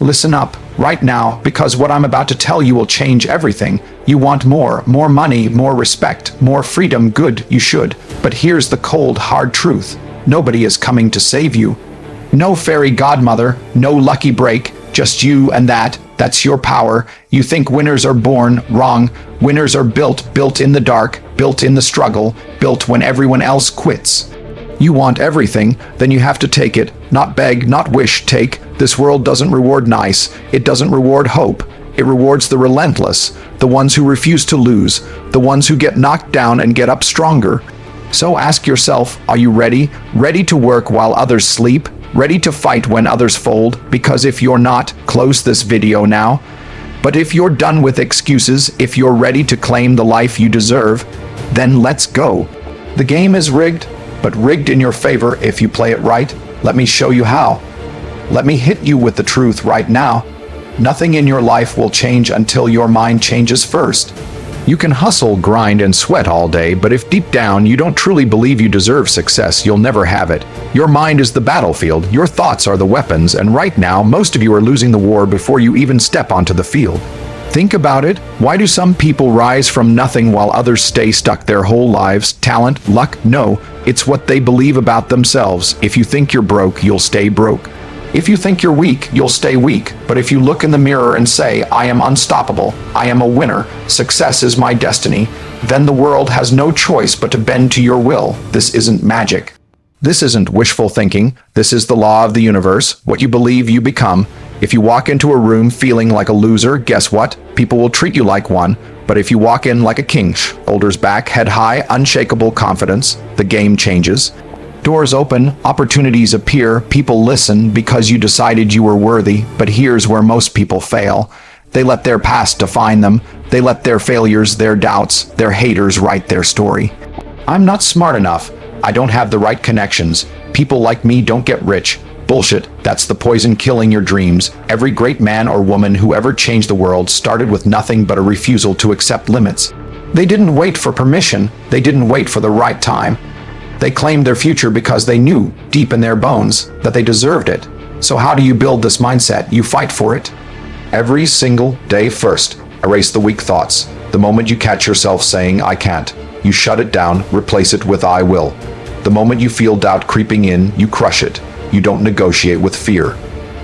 Listen up, right now, because what I'm about to tell you will change everything. You want more money, more respect, more freedom, good, you should. But here's the cold, hard truth. Nobody is coming to save you. No fairy godmother, no lucky break, just you and that's your power. You think winners are born, wrong. Winners are built in the dark, built in the struggle, built when everyone else quits. You want everything, then you have to take it, not beg, not wish, take. This world doesn't reward nice, it doesn't reward hope. It rewards the relentless, the ones who refuse to lose, the ones who get knocked down and get up stronger. So ask yourself, are you ready? Ready to work while others sleep? Ready to fight when others fold? Because if you're not, close this video now. But if you're done with excuses, if you're ready to claim the life you deserve, then let's go. The game is rigged, but rigged in your favor if you play it right. Let me show you how. Let me hit you with the truth right now. Nothing in your life will change until your mind changes first. You can hustle, grind, and sweat all day, but if deep down you don't truly believe you deserve success, you'll never have it. Your mind is the battlefield, your thoughts are the weapons, and right now, most of you are losing the war before you even step onto the field. Think about it. Why do some people rise from nothing while others stay stuck their whole lives? Talent? Luck? No. It's what they believe about themselves. If you think you're broke, you'll stay broke. If you think you're weak, you'll stay weak. But if you look in the mirror and say, I am unstoppable, I am a winner, success is my destiny, then the world has no choice but to bend to your will. This isn't magic. This isn't wishful thinking. This is the law of the universe. What you believe, you become. If you walk into a room feeling like a loser, guess what? People will treat you like one. But if you walk in like a king, shoulders back, head high, unshakable confidence, the game changes. Doors open, opportunities appear, people listen because you decided you were worthy. But here's where most people fail. They let their past define them. They let their failures, their doubts, their haters write their story. I'm not smart enough. I don't have the right connections. People like me don't get rich. Bullshit, that's the poison killing your dreams. Every great man or woman who ever changed the world started with nothing but a refusal to accept limits. They didn't wait for permission. They didn't wait for the right time. They claimed their future because they knew, deep in their bones, that they deserved it. So how do you build this mindset? You fight for it. Every single day. First, erase the weak thoughts. The moment you catch yourself saying, I can't, you shut it down, replace it with I will. The moment you feel doubt creeping in, you crush it. You don't negotiate with fear.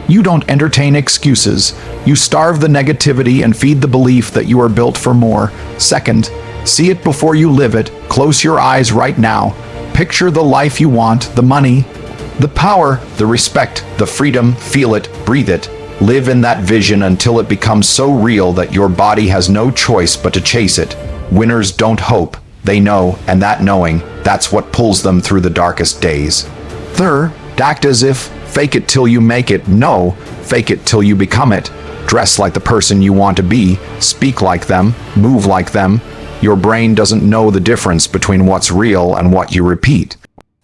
You don't entertain excuses. You starve the negativity and feed the belief that you are built for more. Second, see it before you live it. Close your eyes right now. Picture the life you want, the money, the power, the respect, the freedom. Feel it, breathe it. Live in that vision until it becomes so real that your body has no choice but to chase it. Winners don't hope, they know, and that knowing, that's what pulls them through the darkest days. Third, act as if, fake it till you make it. No, fake it till you become it. Dress like the person you want to be, speak like them, move like them. Your brain doesn't know the difference between what's real and what you repeat.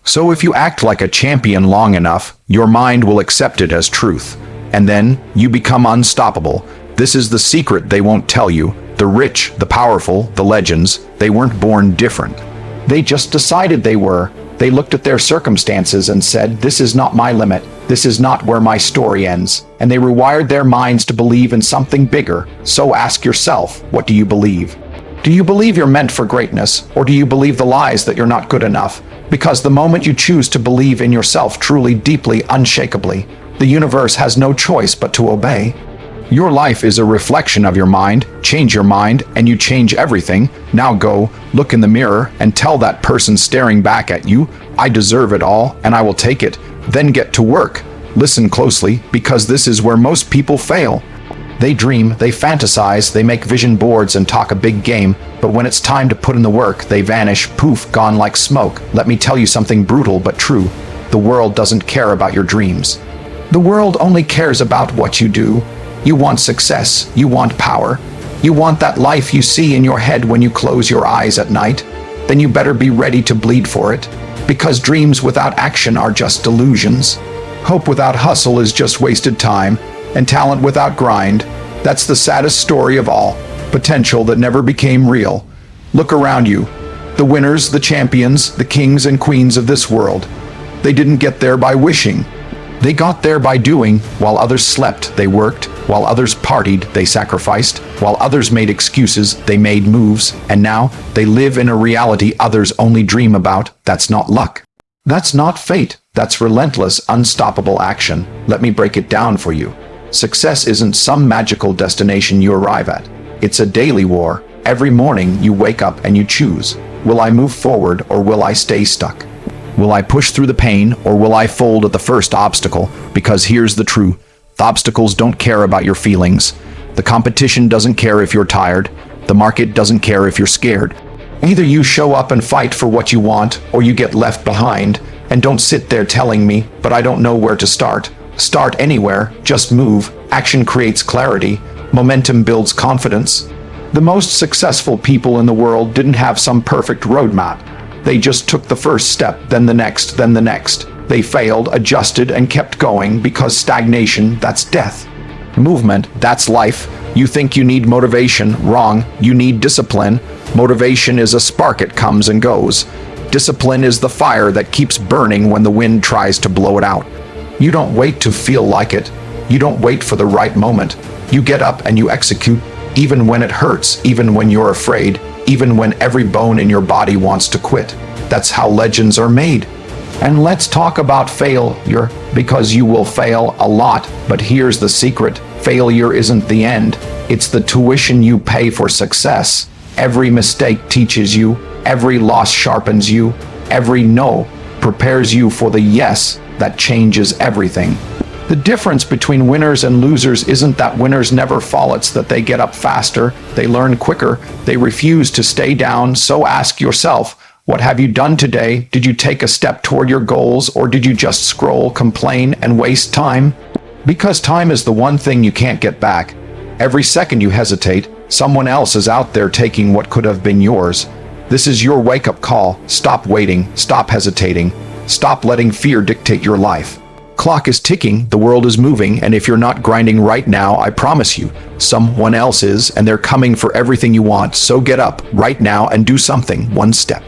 So if you act like a champion long enough, your mind will accept it as truth. And then you become unstoppable. This is the secret they won't tell you. The rich, the powerful, the legends, they weren't born different. They just decided they were. They looked at their circumstances and said, this is not my limit. This is not where my story ends. And they rewired their minds to believe in something bigger. So ask yourself, what do you believe? Do you believe you're meant for greatness, or do you believe the lies that you're not good enough? Because the moment you choose to believe in yourself truly, deeply, unshakably, the universe has no choice but to obey. Your life is a reflection of your mind. Change your mind, and you change everything. Now go, look in the mirror, and tell that person staring back at you, I deserve it all, and I will take it. Then get to work. Listen closely, because this is where most people fail. They dream, they fantasize, they make vision boards and talk a big game, but when it's time to put in the work, they vanish, poof, gone like smoke. Let me tell you something brutal but true. The world doesn't care about your dreams. The world only cares about what you do. You want success, you want power, you want that life you see in your head when you close your eyes at night. Then you better be ready to bleed for it, because dreams without action are just delusions. Hope without hustle is just wasted time, and talent without grind, that's the saddest story of all. Potential that never became real. Look around you. The winners, the champions, the kings and queens of this world. They didn't get there by wishing. They got there by doing. While others slept, they worked. While others partied, they sacrificed. While others made excuses, they made moves. And now, they live in a reality others only dream about. That's not luck. That's not fate. That's relentless, unstoppable action. Let me break it down for you. Success isn't some magical destination you arrive at. It's a daily war. Every morning, you wake up and you choose. Will I move forward or will I stay stuck? Will I push through the pain or will I fold at the first obstacle? Because here's the truth. The obstacles don't care about your feelings. The competition doesn't care if you're tired. The market doesn't care if you're scared. Either you show up and fight for what you want or you get left behind. And don't sit there telling me, but I don't know where to start. Start anywhere, just move. Action creates clarity. Momentum builds confidence. The most successful people in the world didn't have some perfect roadmap. They just took the first step, then the next, then the next. They failed, adjusted, and kept going because stagnation, that's death. Movement, that's life. You think you need motivation, wrong. You need discipline. Motivation is a spark, it comes and goes. Discipline is the fire that keeps burning when the wind tries to blow it out. You don't wait to feel like it. You don't wait for the right moment. You get up and you execute, even when it hurts, even when you're afraid, even when every bone in your body wants to quit. That's how legends are made. And let's talk about failure, because you will fail a lot. But here's the secret. Failure isn't the end. It's the tuition you pay for success. Every mistake teaches you. Every loss sharpens you. Every no prepares you for the yes that changes everything. The difference between winners and losers isn't that winners never fall, it's that they get up faster, they learn quicker, they refuse to stay down. So ask yourself, what have you done today? Did you take a step toward your goals, or did you just scroll, complain, and waste time? Because time is the one thing you can't get back. Every second you hesitate, someone else is out there taking what could have been yours. This is your wake-up call. Stop waiting, stop hesitating, stop letting fear dictate your life. Clock is ticking, the world is moving, and if you're not grinding right now, I promise you, someone else is, and they're coming for everything you want. So get up right now and do something, one step.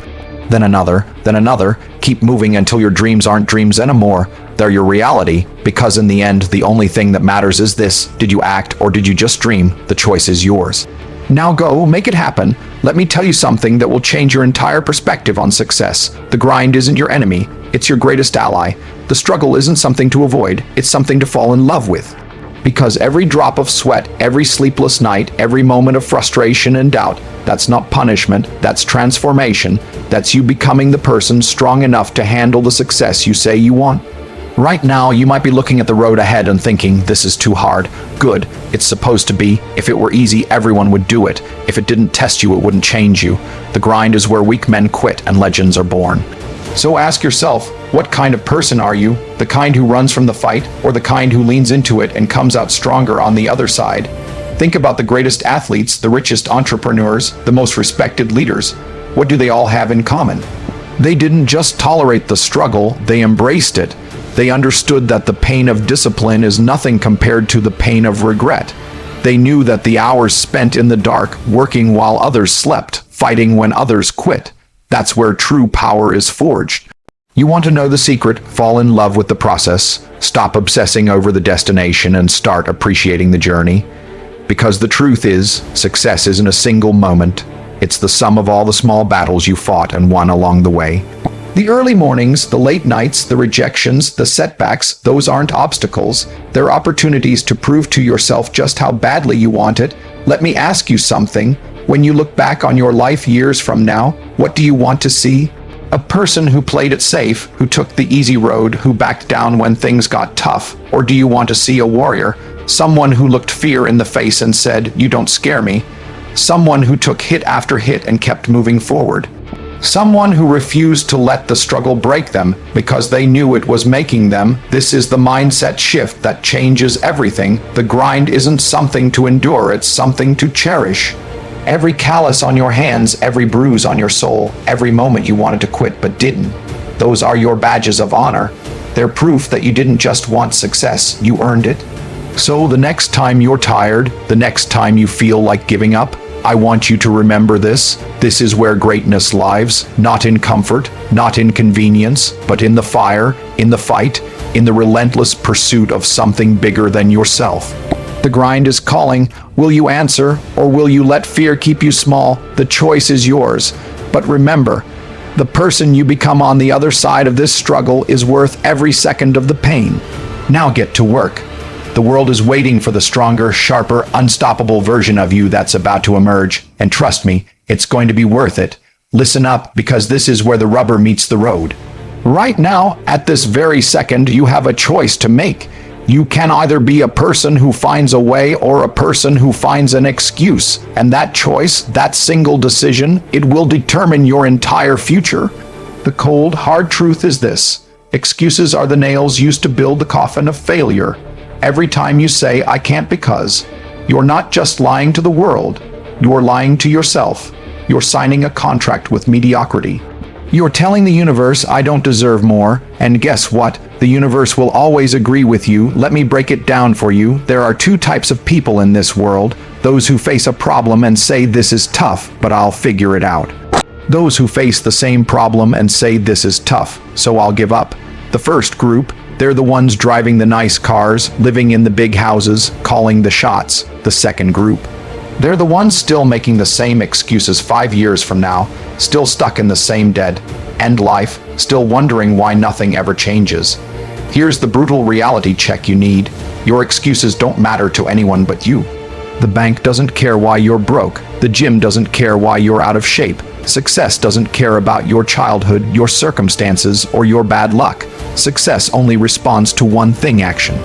Then another, keep moving until your dreams aren't dreams anymore. They're your reality, because in the end, the only thing that matters is this: did you act or did you just dream? The choice is yours. Now go, make it happen. Let me tell you something that will change your entire perspective on success. The grind isn't your enemy, it's your greatest ally. The struggle isn't something to avoid, it's something to fall in love with. Because every drop of sweat, every sleepless night, every moment of frustration and doubt, that's not punishment, that's transformation. That's you becoming the person strong enough to handle the success you say you want. Right now, you might be looking at the road ahead and thinking, this is too hard. Good, it's supposed to be. If it were easy, everyone would do it. If it didn't test you, it wouldn't change you. The grind is where weak men quit and legends are born. So ask yourself, what kind of person are you? The kind who runs from the fight, or the kind who leans into it and comes out stronger on the other side? Think about the greatest athletes, the richest entrepreneurs, the most respected leaders. What do they all have in common? They didn't just tolerate the struggle, they embraced it. They understood that the pain of discipline is nothing compared to the pain of regret. They knew that the hours spent in the dark, working while others slept, fighting when others quit, that's where true power is forged. You want to know the secret? Fall in love with the process. Stop obsessing over the destination and start appreciating the journey. Because the truth is, success isn't a single moment. It's the sum of all the small battles you fought and won along the way. The early mornings, the late nights, the rejections, the setbacks, those aren't obstacles. They're opportunities to prove to yourself just how badly you want it. Let me ask you something. When you look back on your life years from now, what do you want to see? A person who played it safe, who took the easy road, who backed down when things got tough? Or do you want to see a warrior? Someone who looked fear in the face and said, "You don't scare me." Someone who took hit after hit and kept moving forward. Someone who refused to let the struggle break them because they knew it was making them. This is the mindset shift that changes everything. The grind isn't something to endure, it's something to cherish. Every callus on your hands, every bruise on your soul, every moment you wanted to quit but didn't. Those are your badges of honor. They're proof that you didn't just want success, you earned it. So the next time you're tired, the next time you feel like giving up, I want you to remember this. This is where greatness lies, not in comfort, not in convenience, but in the fire, in the fight, in the relentless pursuit of something bigger than yourself. The grind is calling. Will you answer, or will you let fear keep you small? The choice is yours. But remember, the person you become on the other side of this struggle is worth every second of the pain. Now get to work. The world is waiting for the stronger, sharper, unstoppable version of you that's about to emerge. And trust me, it's going to be worth it. Listen up, because this is where the rubber meets the road. Right now, at this very second, you have a choice to make. You can either be a person who finds a way or a person who finds an excuse. And that choice, that single decision, it will determine your entire future. The cold, hard truth is this: excuses are the nails used to build the coffin of failure. Every time you say, "I can't because," you're not just lying to the world, you're lying to yourself. You're signing a contract with mediocrity. You're telling the universe, "I don't deserve more," and guess what? The universe will always agree with you. Let me break it down for you. There are two types of people in this world: those who face a problem and say, "This is tough, but I'll figure it out." Those who face the same problem and say, "This is tough, so I'll give up." The first group, they're the ones driving the nice cars, living in the big houses, calling the shots. The second group, they're the ones still making the same excuses 5 years from now, still stuck in the same dead-end life, still wondering why nothing ever changes. Here's the brutal reality check you need. Your excuses don't matter to anyone but you. The bank doesn't care why you're broke. The gym doesn't care why you're out of shape. Success doesn't care about your childhood, your circumstances, or your bad luck. Success only responds to one thing: action.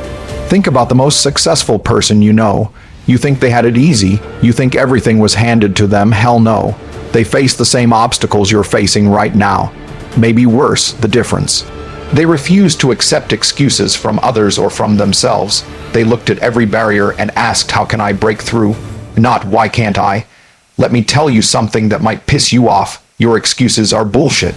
Think about the most successful person you know. You think they had it easy. You think everything was handed to them. Hell no. They face the same obstacles you're facing right now. Maybe worse, the difference: they refused to accept excuses from others or from themselves. They looked at every barrier and asked, "How can I break through?" Not, "Why can't I?" Let me tell you something that might piss you off. Your excuses are bullshit.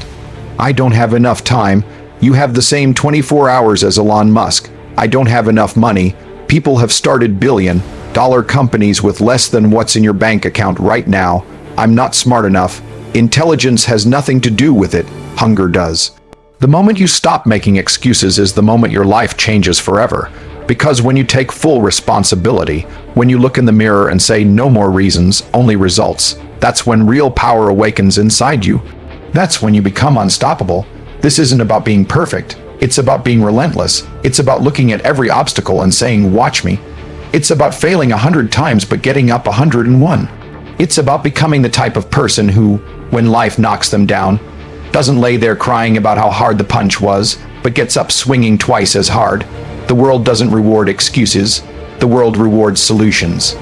I don't have enough time. You have the same 24 hours as Elon Musk. I don't have enough money. People have started billion-dollar companies with less than what's in your bank account right now. I'm not smart enough. Intelligence has nothing to do with it. Hunger does. The moment you stop making excuses is the moment your life changes forever. Because when you take full responsibility, when you look in the mirror and say, "No more reasons, only results," that's when real power awakens inside you. That's when you become unstoppable. This isn't about being perfect. It's about being relentless. It's about looking at every obstacle and saying, "Watch me." It's about failing 100 times but getting up 101. It's about becoming the type of person who, when life knocks them down, doesn't lay there crying about how hard the punch was, but gets up swinging twice as hard. The world doesn't reward excuses. The world rewards solutions.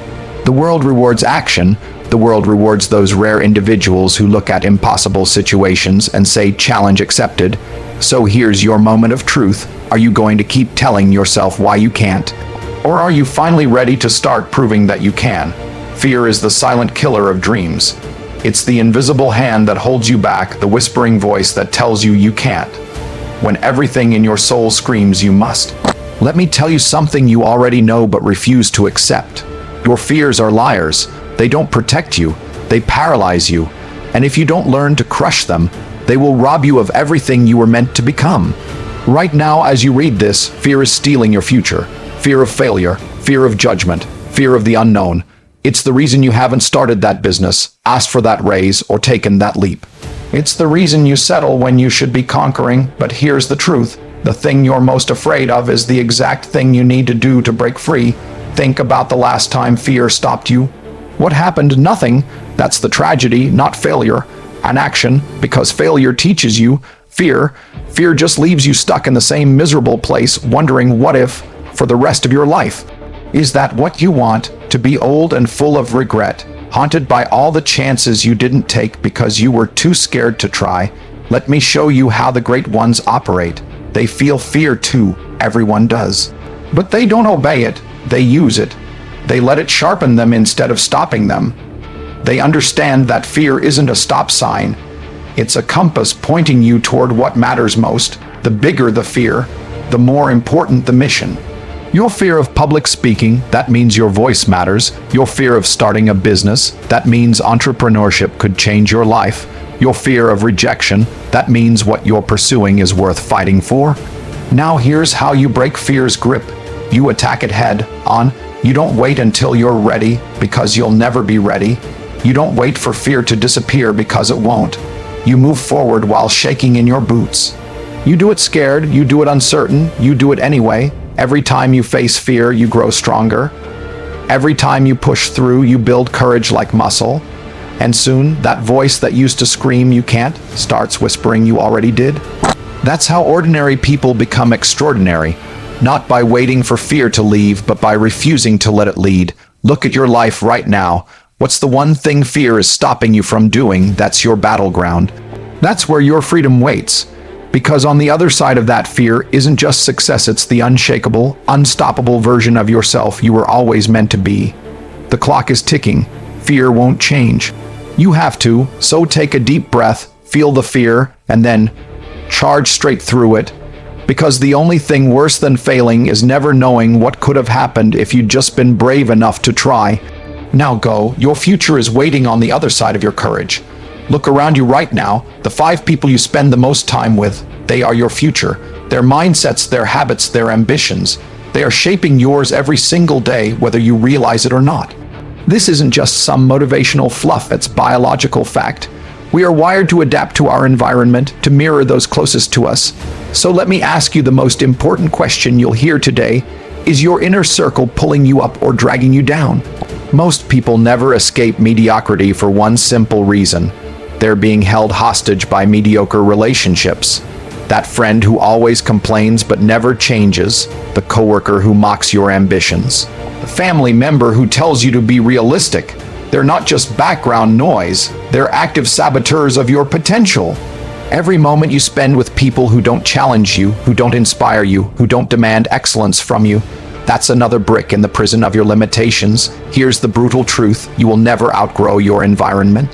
The world rewards action. The world rewards those rare individuals who look at impossible situations and say, "Challenge accepted." So here's your moment of truth. Are you going to keep telling yourself why you can't? Or are you finally ready to start proving that you can? Fear is the silent killer of dreams. It's the invisible hand that holds you back, the whispering voice that tells you you can't, when everything in your soul screams you must. Let me tell you something you already know but refuse to accept. Your fears are liars. They don't protect you. They paralyze you. And if you don't learn to crush them, they will rob you of everything you were meant to become. Right now, as you read this, fear is stealing your future. Fear of failure, fear of judgment, fear of the unknown. It's the reason you haven't started that business, asked for that raise, or taken that leap. It's the reason you settle when you should be conquering. But here's the truth. The thing you're most afraid of is the exact thing you need to do to break free. Think about the last time fear stopped you. What happened? Nothing. That's the tragedy, not failure. An action, because failure teaches you. Fear just leaves you stuck in the same miserable place, wondering what if, for the rest of your life. Is that what you want? To be old and full of regret, haunted by all the chances you didn't take because you were too scared to try? Let me show you how the great ones operate. They feel fear too. Everyone does. But they don't obey it. They use it. They let it sharpen them instead of stopping them. They understand that fear isn't a stop sign. It's a compass pointing you toward what matters most. The bigger the fear, the more important the mission. Your fear of public speaking, that means your voice matters. Your fear of starting a business, that means entrepreneurship could change your life. Your fear of rejection, that means what you're pursuing is worth fighting for. Now here's how you break fear's grip. You attack it head on. You don't wait until you're ready, because you'll never be ready. You don't wait for fear to disappear, because it won't. You move forward while shaking in your boots. You do it scared, you do it uncertain, you do it anyway. Every time you face fear, you grow stronger. Every time you push through, you build courage like muscle. And soon, that voice that used to scream you can't starts whispering you already did. That's how ordinary people become extraordinary. Not by waiting for fear to leave, but by refusing to let it lead. Look at your life right now. What's the one thing fear is stopping you from doing? That's your battleground. That's where your freedom waits. Because on the other side of that fear isn't just success, it's the unshakable, unstoppable version of yourself you were always meant to be. The clock is ticking. Fear won't change. You have to, so take a deep breath, feel the fear, and then charge straight through it. Because the only thing worse than failing is never knowing what could have happened if you'd just been brave enough to try. Now go. Your future is waiting on the other side of your courage. Look around you right now. The 5 people you spend the most time with, they are your future. Their mindsets, their habits, their ambitions. They are shaping yours every single day, whether you realize it or not. This isn't just some motivational fluff, it's biological fact. We are wired to adapt to our environment, to mirror those closest to us. So let me ask you the most important question you'll hear today. Is your inner circle pulling you up or dragging you down? Most people never escape mediocrity for one simple reason. They're being held hostage by mediocre relationships. That friend who always complains but never changes. The coworker who mocks your ambitions. The family member who tells you to be realistic. They're not just background noise. They're active saboteurs of your potential. Every moment you spend with people who don't challenge you, who don't inspire you, who don't demand excellence from you, that's another brick in the prison of your limitations. Here's the brutal truth. You will never outgrow your environment.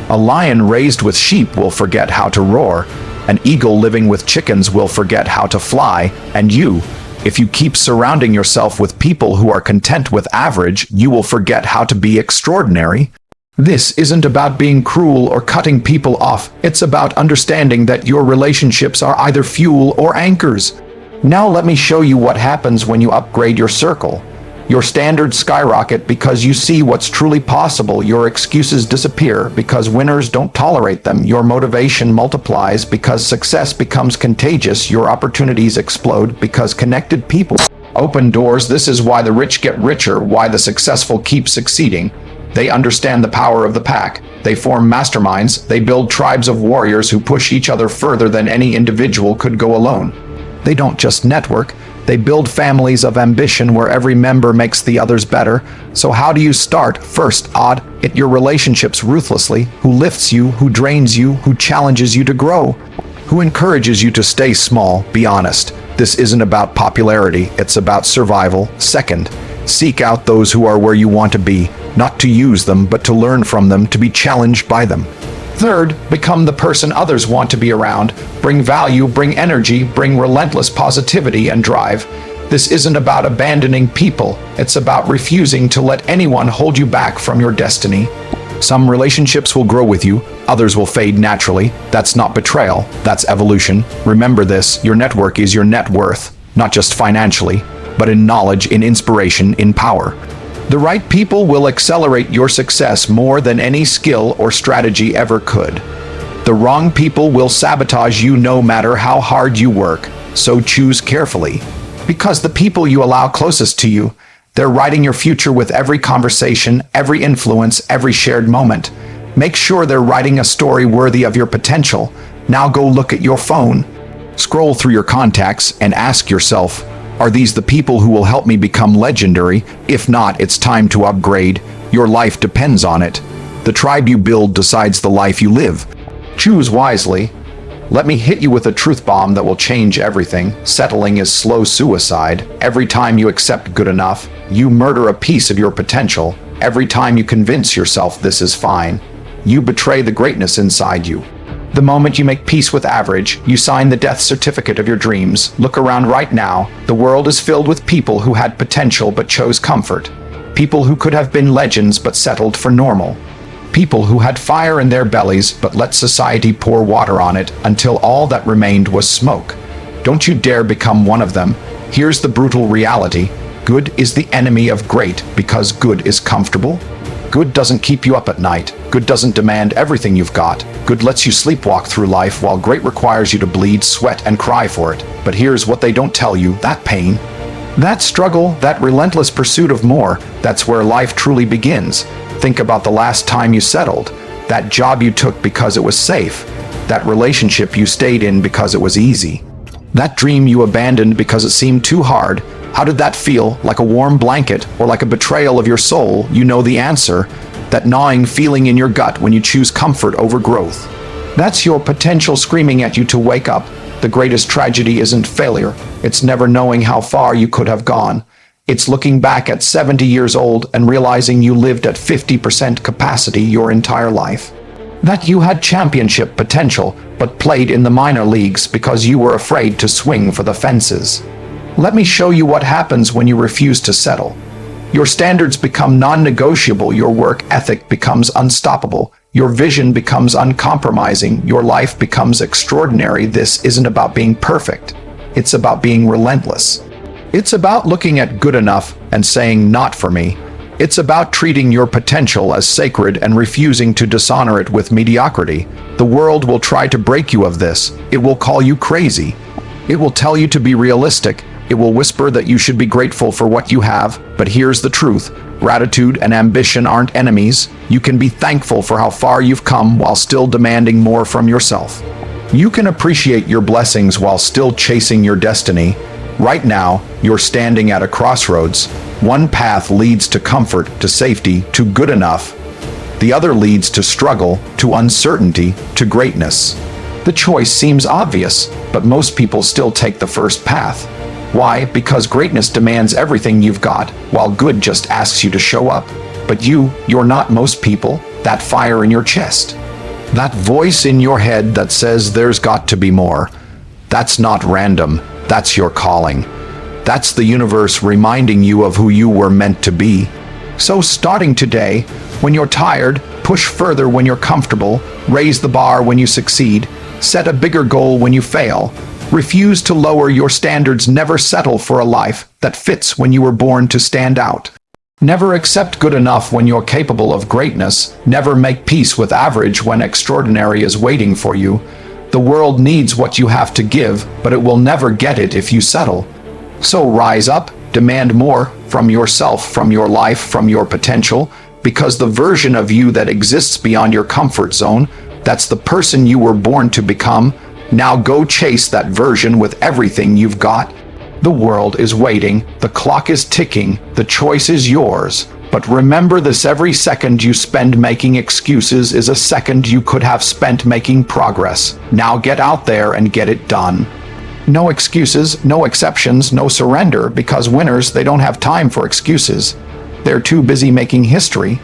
A lion raised with sheep will forget how to roar. An eagle living with chickens will forget how to fly. And you, if you keep surrounding yourself with people who are content with average, you will forget how to be extraordinary. This isn't about being cruel or cutting people off. It's about understanding that your relationships are either fuel or anchors. Now let me show you what happens when you upgrade your circle. Your standards skyrocket because you see what's truly possible. Your excuses disappear because winners don't tolerate them. Your motivation multiplies because success becomes contagious. Your opportunities explode because connected people open doors. This is why the rich get richer, why the successful keep succeeding. They understand the power of the pack. They form masterminds. They build tribes of warriors who push each other further than any individual could go alone. They don't just network. They build families of ambition where every member makes the others better. So how do you start? First, audit your relationships ruthlessly. Who lifts you? Who drains you? Who challenges you to grow? Who encourages you to stay small? Be honest. This isn't about popularity. It's about survival. Second, seek out those who are where you want to be. Not to use them, but to learn from them, to be challenged by them. Third, become the person others want to be around. Bring value, bring energy, bring relentless positivity and drive. This isn't about abandoning people. It's about refusing to let anyone hold you back from your destiny. Some relationships will grow with you. Others will fade naturally. That's not betrayal. That's evolution. Remember this, your network is your net worth, not just financially, but in knowledge, in inspiration, in power. The right people will accelerate your success more than any skill or strategy ever could. The wrong people will sabotage you no matter how hard you work, so choose carefully. Because the people you allow closest to you, they're writing your future with every conversation, every influence, every shared moment. Make sure they're writing a story worthy of your potential. Now go look at your phone. Scroll through your contacts and ask yourself, are these the people who will help me become legendary? If not, it's time to upgrade. Your life depends on it. The tribe you build decides the life you live. Choose wisely. Let me hit you with a truth bomb that will change everything. Settling is slow suicide. Every time you accept good enough, you murder a piece of your potential. Every time you convince yourself this is fine, you betray the greatness inside you. The moment you make peace with average, you sign the death certificate of your dreams. Look around right now. The world is filled with people who had potential but chose comfort. People who could have been legends but settled for normal. People who had fire in their bellies but let society pour water on it until all that remained was smoke. Don't you dare become one of them. Here's the brutal reality. Good is the enemy of great because good is comfortable. Good doesn't keep you up at night. Good doesn't demand everything you've got. Good lets you sleepwalk through life while great requires you to bleed, sweat, and cry for it. But here's what they don't tell you, that pain, that struggle, that relentless pursuit of more, that's where life truly begins. Think about the last time you settled, that job you took because it was safe, that relationship you stayed in because it was easy, that dream you abandoned because it seemed too hard. How did that feel? Like a warm blanket or like a betrayal of your soul? You know the answer. That gnawing feeling in your gut when you choose comfort over growth. That's your potential screaming at you to wake up. The greatest tragedy isn't failure. It's never knowing how far you could have gone. It's looking back at 70 years old and realizing you lived at 50% capacity your entire life. That you had championship potential, but played in the minor leagues because you were afraid to swing for the fences. Let me show you what happens when you refuse to settle. Your standards become non-negotiable, your work ethic becomes unstoppable, your vision becomes uncompromising, your life becomes extraordinary. This isn't about being perfect. It's about being relentless. It's about looking at good enough and saying, not for me. It's about treating your potential as sacred and refusing to dishonor it with mediocrity. The world will try to break you of this. It will call you crazy. It will tell you to be realistic. It will whisper that you should be grateful for what you have, but here's the truth. Gratitude and ambition aren't enemies. You can be thankful for how far you've come while still demanding more from yourself. You can appreciate your blessings while still chasing your destiny. Right now, you're standing at a crossroads. One path leads to comfort, to safety, to good enough. The other leads to struggle, to uncertainty, to greatness. The choice seems obvious, but most people still take the first path. Why? Because greatness demands everything you've got, while good just asks you to show up. But you're not most people. That fire in your chest, that voice in your head that says there's got to be more. That's not random. That's your calling. That's the universe reminding you of who you were meant to be. So starting today, when you're tired, push further when you're comfortable, raise the bar when you succeed, set a bigger goal when you fail. Refuse to lower your standards. Never settle for a life that fits when you were born to stand out. Never accept good enough when you're capable of greatness. Never make peace with average when extraordinary is waiting for you. The world needs what you have to give, but it will never get it if you settle. So rise up, demand more from yourself, from your life, from your potential, because the version of you that exists beyond your comfort zone, that's the person you were born to become. Now go chase that version with everything you've got. The world is waiting, the clock is ticking, the choice is yours. But remember this: every second you spend making excuses is a second you could have spent making progress. Now get out there and get it done. No excuses, no exceptions, no surrender, because winners, they don't have time for excuses. They're too busy making history.